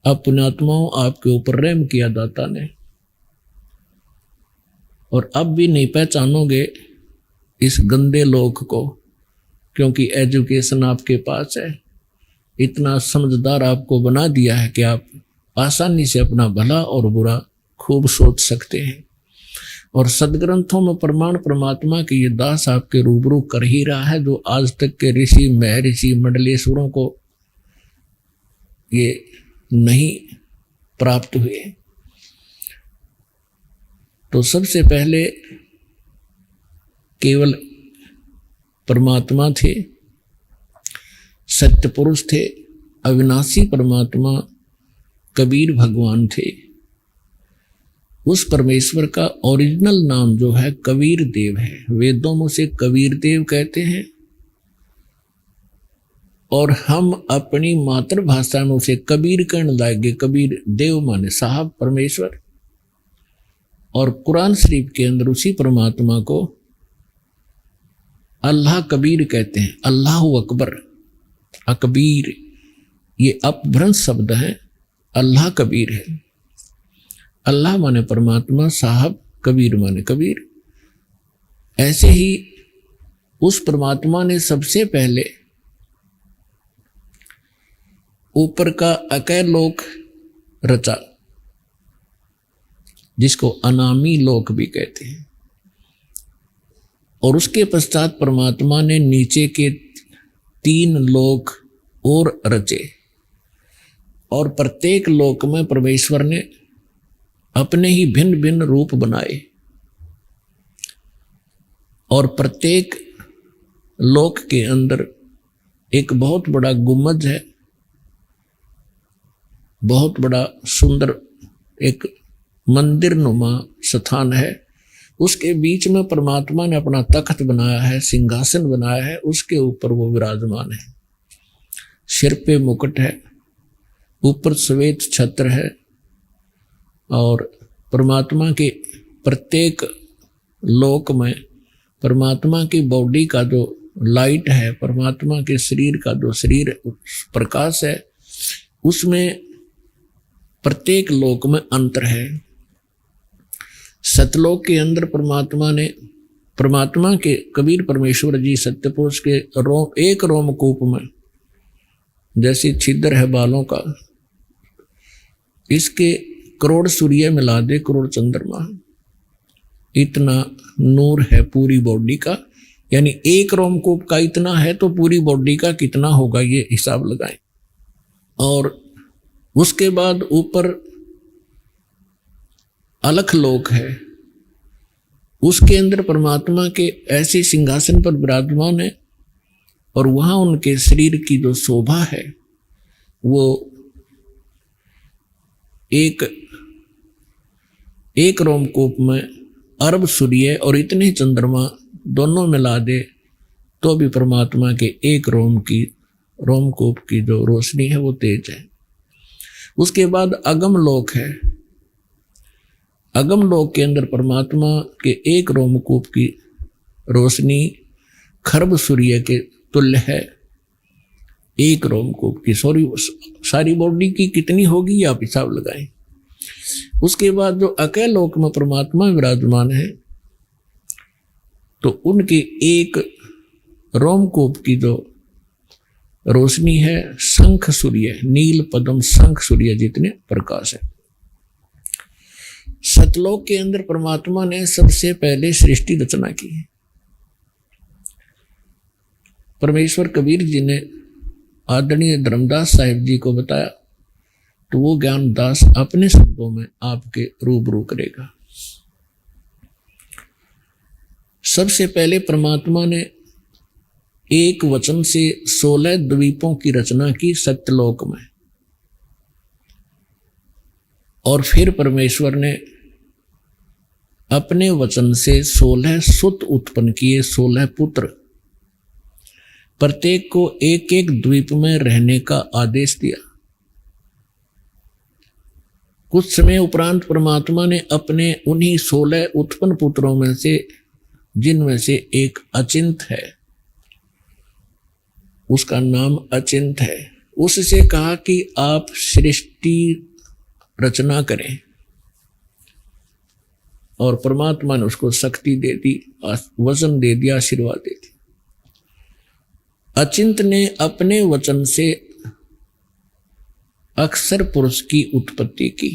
अब पुण्यात्माओं आपके ऊपर रहम किया दाता ने, और अब भी नहीं पहचानोगे इस गंदे लोक को, क्योंकि एजुकेशन आपके पास है, इतना समझदार आपको बना दिया है कि आप आसानी से अपना भला और बुरा खूब सोच सकते हैं। और सदग्रंथों में प्रमाण परमात्मा की ये दास आपके रूबरू कर ही रहा है, जो आज तक के ऋषि महर्षि मंडलेश्वरों को ये नहीं प्राप्त हुए। तो सबसे पहले केवल परमात्मा थे, सत्य पुरुष थे, अविनाशी परमात्मा कबीर भगवान थे। उस परमेश्वर का ओरिजिनल नाम जो है कबीर देव है। वेदों में उसे कबीर देव कहते हैं, और हम अपनी मातृभाषा में उसे कबीर कहने लगे। कबीर देव माने साहब परमेश्वर, और कुरान शरीफ के अंदर उसी परमात्मा को अल्लाह कबीर कहते हैं। अल्लाह अकबर, अकबीर ये अपभ्रंश शब्द है, अल्लाह कबीर है। अल्लाह माने परमात्मा, साहब कबीर माने कबीर। ऐसे ही उस परमात्मा ने सबसे पहले ऊपर का अकय लोक रचा, जिसको अनामी लोक भी कहते हैं, और उसके पश्चात परमात्मा ने नीचे के 3 लोक और रचे, और प्रत्येक लोक में परमेश्वर ने अपने ही भिन्न भिन्न रूप बनाए, और प्रत्येक लोक के अंदर एक बहुत बड़ा गुम्बद है, बहुत बड़ा सुंदर एक मंदिर नुमा स्थान है। उसके बीच में परमात्मा ने अपना तख्त बनाया है, सिंहासन बनाया है, उसके ऊपर वो विराजमान है। सिर पे मुकुट है, ऊपर श्वेत छत्र है, और परमात्मा के प्रत्येक लोक में परमात्मा की बॉडी का जो लाइट है, परमात्मा के शरीर का जो शरीर प्रकाश है, उसमें प्रत्येक लोक में अंतर है। सतलोक के अंदर परमात्मा के कबीर परमेश्वर जी सत्य पुरुष के एक रोमकूप में जैसे छिद्र है बालों का, इसके करोड़ सूर्य मिला दे, करोड़ चंद्रमा, इतना नूर है पूरी बॉडी का। यानी एक रोमकूप का इतना है तो पूरी बॉडी का कितना होगा, ये हिसाब लगाएं। और उसके बाद ऊपर अलख लोक है, उसके अंदर परमात्मा के ऐसे सिंहासन पर विराजमान है, और वहां उनके शरीर की जो शोभा है वो एक रोमकूप में अरब सूर्य और इतने चंद्रमा दोनों मिला दे तो भी परमात्मा के एक रोमकूप की जो रोशनी है वो तेज है। उसके बाद अगम लोक है, अगम लोक के अंदर परमात्मा के एक रोमकूप की रोशनी खरब सूर्य के तुल्य है। एक रोमकूप की सारी बॉडी की कितनी होगी आप हिसाब लगाएं। उसके बाद जो अकय लोक में परमात्मा विराजमान है, तो उनके एक रोमकूप की जो रोशनी है शंख सूर्य, नील पद्म शंख सूर्य जितने प्रकाश है। सतलोक के अंदर परमात्मा ने सबसे पहले सृष्टि रचना की है। परमेश्वर कबीर जी ने आदरणीय धर्मदास साहिब जी को बताया, तो वो ज्ञानदास अपने शब्दों में आपके रूबरू करेगा। सबसे पहले परमात्मा ने एक वचन से 16 द्वीपों की रचना की सत्यलोक में, और फिर परमेश्वर ने अपने वचन से 16 सुत उत्पन्न किए, 16 पुत्र। प्रत्येक को एक एक द्वीप में रहने का आदेश दिया। कुछ समय उपरांत परमात्मा ने अपने उन्हीं 16 उत्पन्न पुत्रों में से, जिनमें से एक अचिंत है, उसका नाम अचिंत है, उससे कहा कि आप सृष्टि रचना करें, और परमात्मा ने उसको शक्ति दे दी, वचन दे दिया, आशीर्वाद दे दी। अचिंत ने अपने वचन से अक्षर पुरुष की उत्पत्ति की,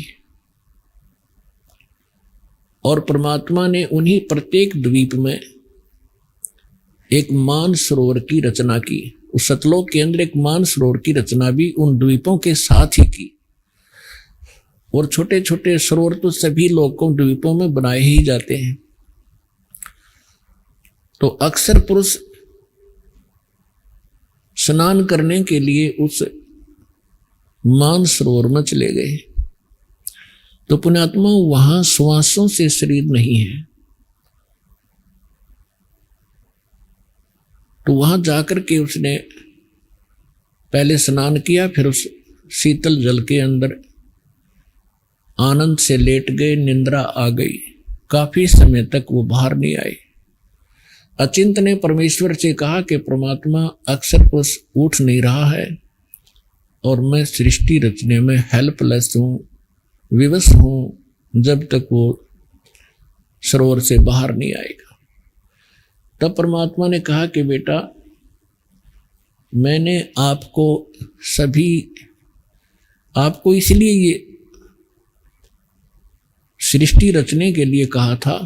और परमात्मा ने उन्हीं प्रत्येक द्वीप में एक मान सरोवर की रचना की। उस सतलोक के अंदर एक मान सरोवर की रचना भी उन द्वीपों के साथ ही की। और छोटे छोटे सरोवर तो सभी लोकों द्वीपों में बनाए ही जाते हैं। तो अक्षर पुरुष स्नान करने के लिए उस मान सरोवर में चले गए। तो पुण्यात्मा, वहां श्वासों से शरीर नहीं है, तो वहां जाकर के उसने पहले स्नान किया, फिर उस शीतल जल के अंदर आनंद से लेट गए, निंद्रा आ गई। काफी समय तक वो बाहर नहीं आए। अचिंत ने परमेश्वर से कहा कि परमात्मा, अक्षर पुरुष उठ नहीं रहा है और मैं सृष्टि रचने में हेल्पलेस हूं, विवश हूं, जब तक वो सरोवर से बाहर नहीं आएगा। तब परमात्मा ने कहा कि बेटा, मैंने आपको इसलिए ये सृष्टि रचने के लिए कहा था,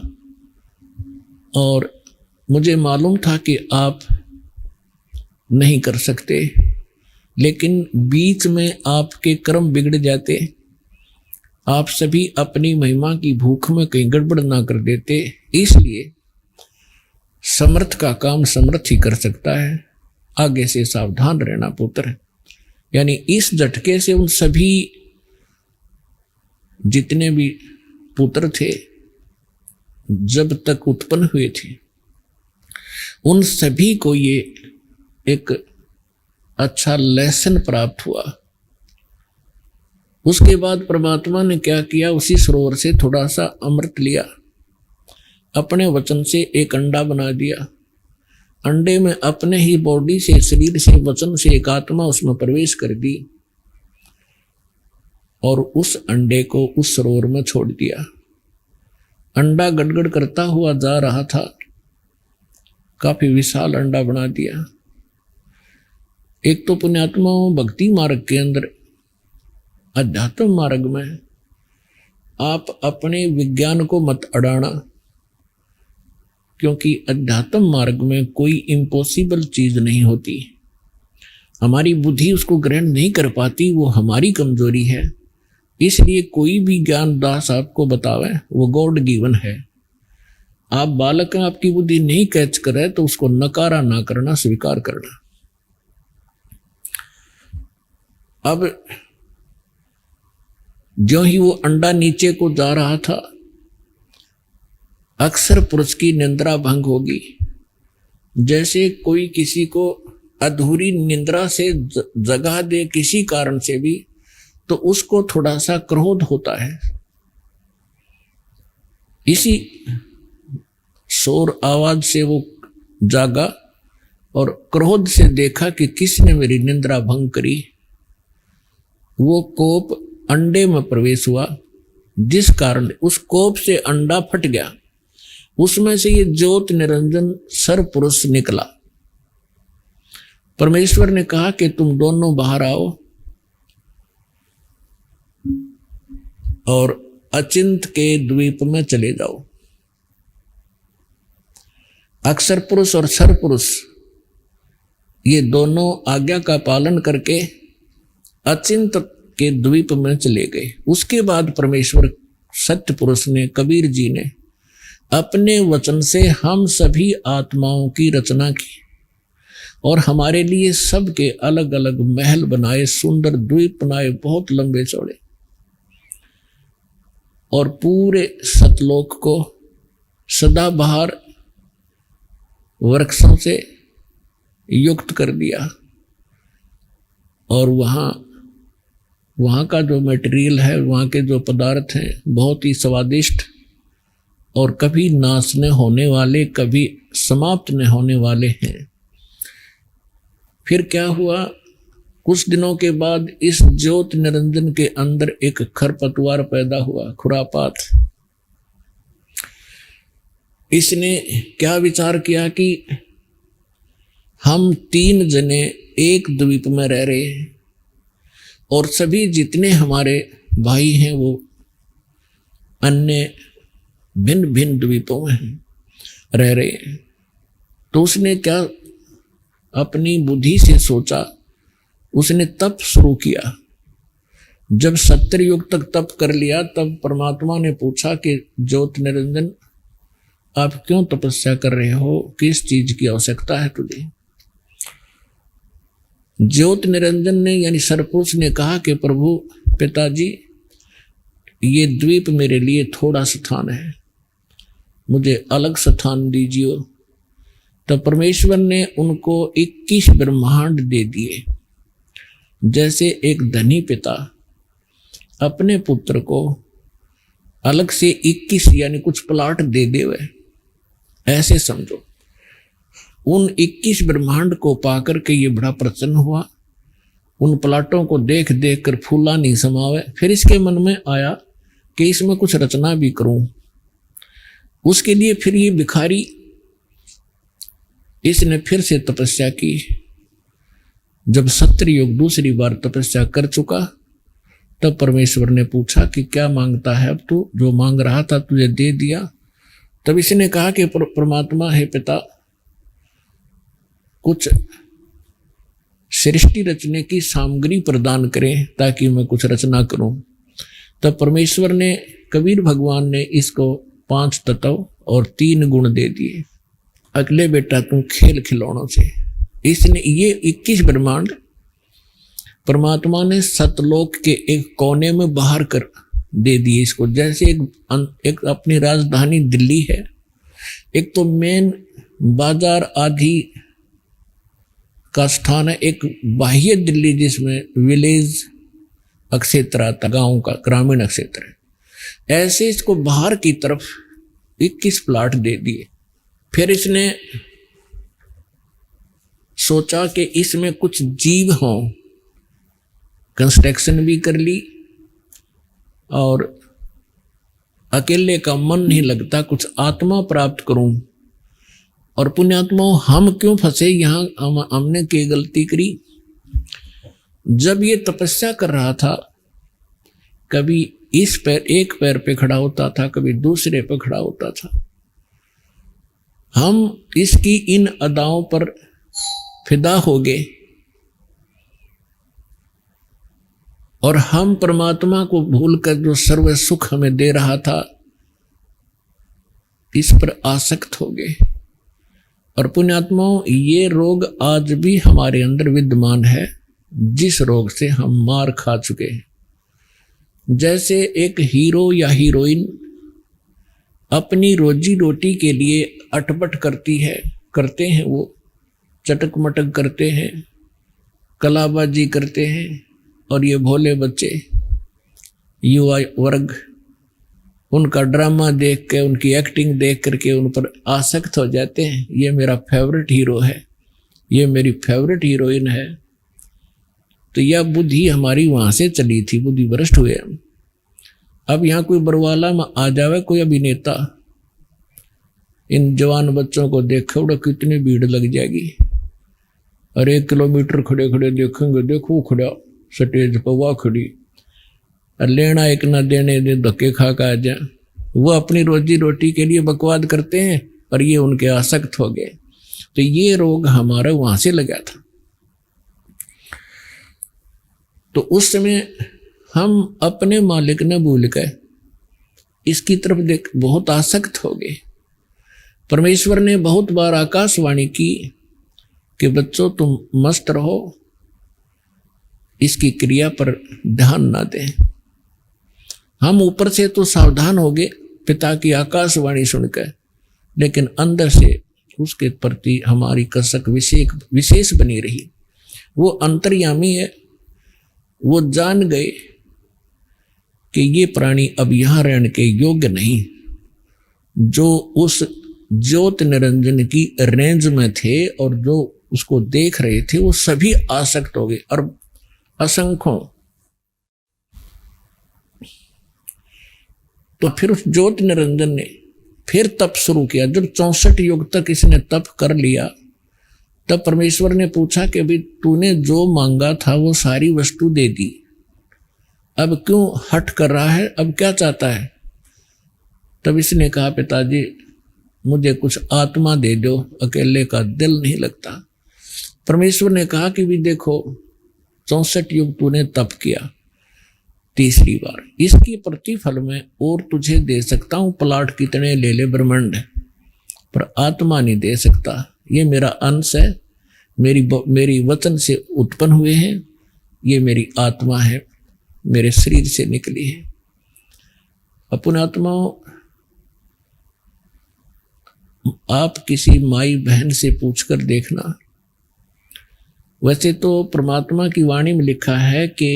और मुझे मालूम था कि आप नहीं कर सकते, लेकिन बीच में आपके कर्म बिगड़ जाते, आप सभी अपनी महिमा की भूख में कहीं गड़बड़ ना कर देते। इसलिए समर्थ का काम समर्थ ही कर सकता है, आगे से सावधान रहना पुत्र। यानी इस झटके से उन सभी जितने भी पुत्र थे जब तक उत्पन्न हुए थे, उन सभी को ये एक अच्छा लेसन प्राप्त हुआ। उसके बाद परमात्मा ने क्या किया, उसी सरोवर से थोड़ा सा अमृत लिया, अपने वचन से एक अंडा बना दिया। अंडे में अपने ही बॉडी से, शरीर से, वचन से एक आत्मा उसमें प्रवेश कर दी, और उस अंडे को उस सरोवर में छोड़ दिया। अंडा गड़गड़ करता हुआ जा रहा था, काफी विशाल अंडा बना दिया। एक तो पुण्यात्माओं, भक्ति मार्ग के अंदर, अध्यात्म मार्ग में आप अपने विज्ञान को मत अड़ाना, क्योंकि अध्यात्म मार्ग में कोई इम्पॉसिबल चीज नहीं होती। हमारी बुद्धि उसको ग्रहण नहीं कर पाती, वो हमारी कमजोरी है। इसलिए कोई भी ज्ञान दास आपको बतावे वो गॉड गिवन है। आप बालक हैं, आपकी बुद्धि नहीं कैच करे तो उसको नकारा ना करना, स्वीकार करना। अब जो ही वो अंडा नीचे को जा रहा था, अक्सर पुरुष की निंद्रा भंग होगी। जैसे कोई किसी को अधूरी निंद्रा से जगा दे किसी कारण से भी, तो उसको थोड़ा सा क्रोध होता है। इसी शोर आवाज से वो जागा और क्रोध से देखा कि किसने मेरी निंद्रा भंग करी। वो कोप अंडे में प्रवेश हुआ, जिस कारण उस कोप से अंडा फट गया। उसमें से ये ज्योत निरंजन सर पुरुष निकला। परमेश्वर ने कहा कि तुम दोनों बाहर आओ और अचिंत के द्वीप में चले जाओ। अक्षर पुरुष और सर पुरुष ये दोनों आज्ञा का पालन करके अचिंत के द्वीप में चले गए। उसके बाद परमेश्वर सत्य पुरुष ने, कबीर जी ने अपने वचन से हम सभी आत्माओं की रचना की और हमारे लिए सबके अलग अलग महल बनाए, सुंदर द्वीप बनाए, बहुत लंबे चौड़े, और पूरे सतलोक को सदाबहार वृक्षों से युक्त कर दिया। और वहाँ का जो मटेरियल है, वहाँ के जो पदार्थ हैं, बहुत ही स्वादिष्ट और कभी नाश न होने वाले, कभी समाप्त न होने वाले हैं। फिर क्या हुआ, कुछ दिनों के बाद इस ज्योत निरंजन के अंदर एक खरपतवार पैदा हुआ, खुरापात। इसने क्या विचार किया कि हम 3 जने एक द्वीप में रह रहे हैं और सभी जितने हमारे भाई हैं वो अन्य भिन्न भिन्न द्वीपों में रह रहे हैं। तो उसने क्या अपनी बुद्धि से सोचा, उसने तप शुरू किया। जब 70 युग तक तप कर लिया तब परमात्मा ने पूछा कि ज्योत निरंजन आप क्यों तपस्या कर रहे हो, किस चीज की आवश्यकता है तुझे। ज्योत निरंजन ने यानी सरपुरुष ने कहा कि प्रभु पिताजी, ये द्वीप मेरे लिए थोड़ा स्थान है, मुझे अलग स्थान दीजिए। तो परमेश्वर ने उनको 21 ब्रह्मांड दे दिए। जैसे एक धनी पिता अपने पुत्र को अलग से 21 यानी कुछ प्लाट दे देवे, ऐसे समझो। उन 21 ब्रह्मांड को पाकर के ये बड़ा प्रसन्न हुआ। उन प्लाटों को देख देख कर फूला नहीं समावे। फिर इसके मन में आया कि इसमें कुछ रचना भी करूं। उसके लिए फिर ये भिखारी, इसने फिर से तपस्या की। जब 70 युग दूसरी बार तपस्या कर चुका तब परमेश्वर ने पूछा कि क्या मांगता है अब तू, जो मांग रहा था तुझे दे दिया। तब इसने कहा कि परमात्मा है पिता, कुछ सृष्टि रचने की सामग्री प्रदान करें ताकि मैं कुछ रचना करूं। तब परमेश्वर ने, कबीर भगवान ने इसको 5 तत्व और 3 गुण दे दिए। अगले बेटा तू खेल खिलौनों से। इसने ये 21 ब्रह्मांड परमात्मा ने सतलोक के एक कोने में बाहर कर दे दिए इसको। जैसे एक अपनी राजधानी दिल्ली है, एक तो मेन बाजार आदि का स्थान है, एक बाह्य दिल्ली जिसमें विलेज क्षेत्र आता, गांव का ग्रामीण क्षेत्र है। ऐसे इसको बाहर की तरफ 21 प्लाट दे दिए। फिर इसने सोचा कि इसमें कुछ जीव हों, कंस्ट्रक्शन भी कर ली और अकेले का मन नहीं लगता, कुछ आत्मा प्राप्त करूं। और पुण्यात्माओं, हम क्यों फंसे यहां, हमने क्या गलती करी। जब ये तपस्या कर रहा था, कभी इस पैर, एक पैर पे खड़ा होता था, कभी दूसरे पे खड़ा होता था। हम इसकी इन अदाओं पर फिदा हो गए और हम परमात्मा को भूलकर जो सर्व सुख हमें दे रहा था इस पर आसक्त हो गए। और पुण्यात्माओं, ये रोग आज भी हमारे अंदर विद्यमान है, जिस रोग से हम मार खा चुके हैं। जैसे एक हीरो या हीरोइन अपनी रोजी रोटी के लिए अटपट करते हैं, वो चटक मटक करते हैं, कलाबाजी करते हैं। और ये भोले बच्चे, युवा वर्ग, उनका ड्रामा देख के, उनकी एक्टिंग देख करके उन पर आसक्त हो जाते हैं। ये मेरा फेवरेट हीरो है, ये मेरी फेवरेट हीरोइन है। तो यह बुद्धि हमारी वहां से चली थी, बुद्धि भ्रष्ट हुए हम। अब यहाँ कोई बरवाला में आ जावे कोई अभिनेता, इन जवान बच्चों को देखे उड़ा कितनी भीड़ लग जाएगी। और 1 किलोमीटर खड़े खड़े देखेंगे, देखो खड़ा स्टेज पर, वह खड़ी, लेना एक ना देने दे, धक्के खा आ जाए। वो अपनी रोजी रोटी के लिए बकवाद करते हैं और ये उनके आसक्त हो गए। तो ये रोग हमारा वहां से लगा था। तो उस समय हम अपने मालिक ने भूल गए, इसकी तरफ देख बहुत आसक्त हो गए। परमेश्वर ने बहुत बार आकाशवाणी की कि बच्चों तुम मस्त रहो, इसकी क्रिया पर ध्यान ना दें। हम ऊपर से तो सावधान हो गए पिता की आकाशवाणी सुनकर, लेकिन अंदर से उसके प्रति हमारी कसक विशेष बनी रही। वो अंतर्यामी है, वो जान गए कि ये प्राणी अब यहां रहने के योग्य नहीं। जो उस ज्योत निरंजन की रेंज में थे और जो उसको देख रहे थे वो सभी आसक्त हो गए। और असंख्यों। तो फिर उस ज्योति निरंजन ने फिर तप शुरू किया। जब 64 युग तक इसने तप कर लिया, तब परमेश्वर ने पूछा कि भाई तूने जो मांगा था वो सारी वस्तु दे दी, अब क्यों हट कर रहा है, अब क्या चाहता है? तब इसने कहा पिताजी मुझे कुछ आत्मा दे दो, अकेले का दिल नहीं लगता। परमेश्वर ने कहा कि भी देखो 64 युग तूने तप किया, तीसरी बार इसकी प्रतिफल में और तुझे दे सकता हूं, प्लाट कितने ले ले ब्रह्मांड, पर आत्मा नहीं दे सकता। ये मेरा अंश है, मेरी वचन से उत्पन्न हुए हैं, ये मेरी आत्मा है, मेरे शरीर से निकली है। अपन आत्माओं, आप किसी माई बहन से पूछकर देखना। वैसे तो परमात्मा की वाणी में लिखा है कि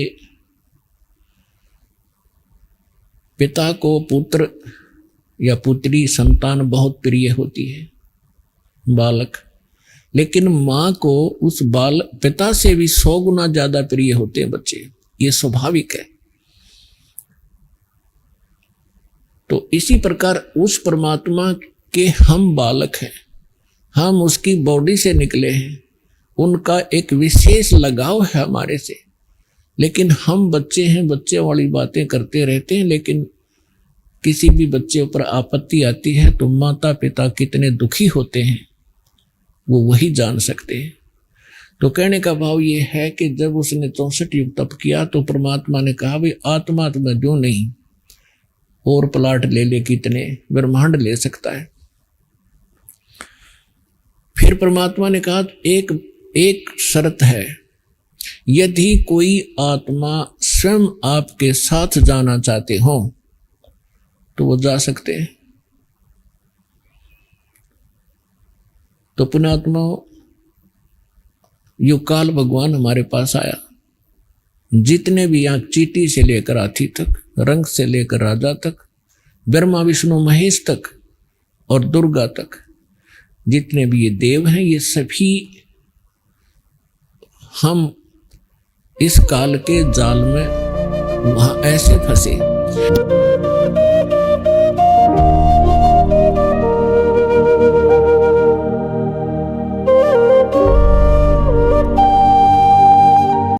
पिता को पुत्र या पुत्री संतान बहुत प्रिय होती है, बालक, लेकिन मां को उस पिता से भी 100 गुना ज्यादा प्रिय होते हैं बच्चे, ये स्वाभाविक है। तो इसी प्रकार उस परमात्मा के हम बालक हैं, हम उसकी बॉडी से निकले हैं, उनका एक विशेष लगाव है हमारे से, लेकिन हम बच्चे हैं, बच्चे वाली बातें करते रहते हैं। लेकिन किसी भी बच्चे पर आपत्ति आती है तो माता पिता कितने दुखी होते हैं वो वही जान सकते हैं। तो कहने का भाव ये है कि जब उसने 64 युग तप किया तो परमात्मा ने कहा भाई आत्मा तुम्हें जो नहीं, और प्लाट ले ले, कितने ब्रह्मांड ले सकता है। फिर परमात्मा ने कहा एक शर्त है, यदि कोई आत्मा स्वयं आपके साथ जाना चाहते हो तो वो जा सकते हैं। तो पुण्यात्मा युगकाल भगवान हमारे पास आया, जितने भी यहाँ चीटी से लेकर हाथी तक, रंग से लेकर राजा तक, ब्रह्मा विष्णु महेश तक और दुर्गा तक, जितने भी ये देव हैं, ये सभी हम इस काल के जाल में वहां ऐसे फंसे।